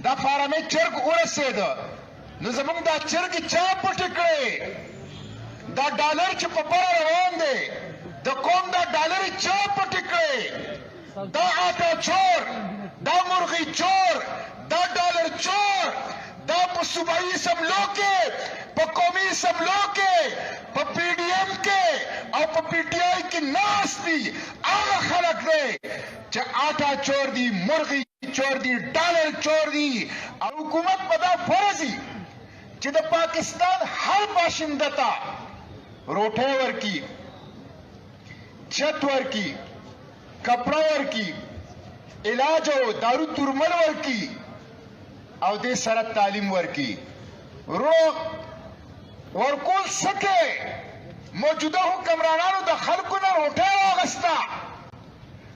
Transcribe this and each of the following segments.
دا فارمې چرګ ورسېده نو زمونږ دا چرګ چا پټې کړې دا ډالر چې په بره روان دی د قوم دا ډالر چا پټې کړې دا آټا چور دا مرغی چور دا ډالر چور دا په صوبایي اسمبلو کې په قومي اسمبلو کې په پی ډي ایم کې او په پی ټي آی کې ناست دي هغه خلک دی چې آټا چور دي مرغی چور دي ډالر چور دي او حکومت په دا فرض دي چې د پاکستان هر باشنده ته روټۍ ورکي چت ورکي کپڑا ورکي علاج او دارو ترمل ورکي او دې سره تعلیم ورکي ورکول سکے موجوده حکمرانانو د خلکو نه روټۍ واغسته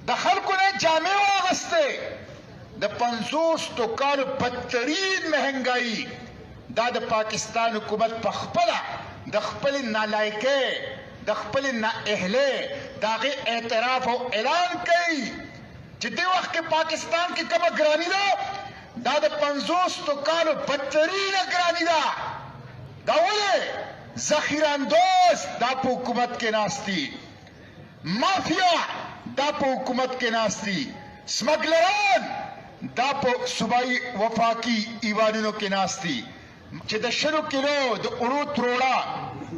د خلکو نه جامې واغستې د 50 کالو بدترین مهنګایي دا د پاکستان حکومت په خپله د خپل نالایکۍ د خپل نااهلۍ د هغې اعتراف او اعلان کوي چې دې وخت کې پاکستان کې کومه ګراني ده دا د 50 کالو بدترینه ګراني ده دا ولې ذخیره اندوز دا په حکومت کې ناست دي مافیا دا په حکومت کې ناست دي سمګلران دا په صوبایي وفاقي ایوانونو کې ناست دي چې د 100 کیلو د اړو تروړه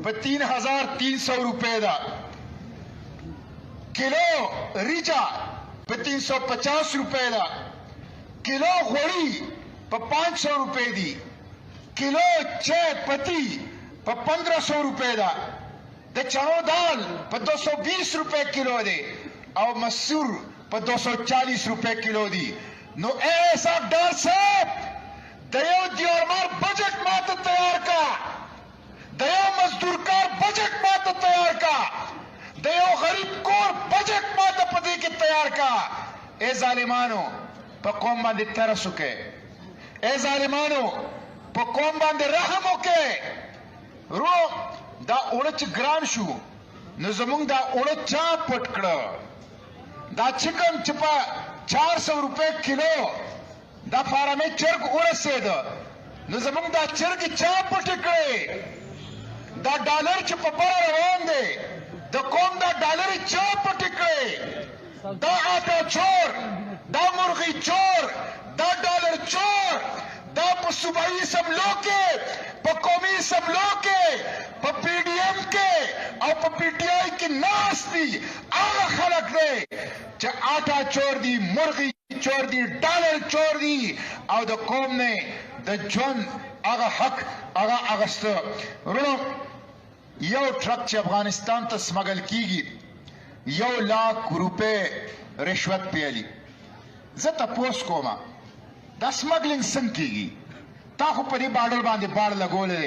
په 3300 روپۍ ده کیلو ریجا په 350 روپۍ ده کیلو غوړي په 500 روپۍ دي کیلو چای پتی په 1500 روپۍ ده د چاو دال په 220 روپۍ کیلو دی او مسور په 240 روپۍ کیلو دی نو اے صاحب ډار صاحب د یو دیارمار بجټ ماته تیار کا د یو مزدور کار بجټ ماته تیار کا د یو غریب کور بجټ ماته په دې کې تیار کا اے ظالمانو په قوم باندې ترس وکړئ اے ظالمانو په قوم باندې رحم وکړئ رو دا اوړه چې ګران شو نو زمونږ دا اوړه چا پټ کړه دا چکن چې په 400 روپۍ کیلو دا فارمې چرګ ورسېده نو زمونږ دا چرګ چا پټې کړې دا ډالر چې په بره روان دی د قوم دا ډالر چا پټې کړې دا آټا چور دا مرغی چور دا ډالر چور دا په صوبایي اسمبلو کې په قومي اسمبلو کې په پی ډي ایم کې او په پی ټي آی کې ناست دي هغه خلک دی چې آټا چور دي مرغی چور دي ډالر چور دي او د قوم نه د ژوند هغه حق هغه اغسته ورونو یو ټرک چې افغانستان ته سمګل کیږي 1 लाख روپۍ رشوت پیالي زه تپوس کوم دا سمګلینګ څنګه کیږي تا خو په دې بارډر باندې باړ لګولې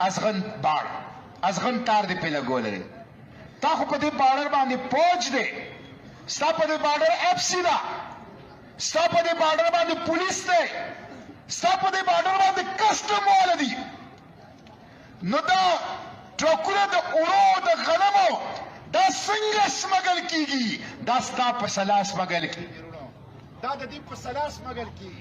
ازغن باړ ازغن تار دې په لګولې تا خو په دې بارډر باندې پوج دې ستا په دې بارډر اف سی دا ستا په دې بارډر باندې پولیس دی ستا په دې بارډر باندې کسټم والا دي نو دا ټرکونه د اورو د غنمو دا څنګه سمګل کیږي دا ستا په سلا سمګل کیږي دا د دې په سلا سمګل کیږي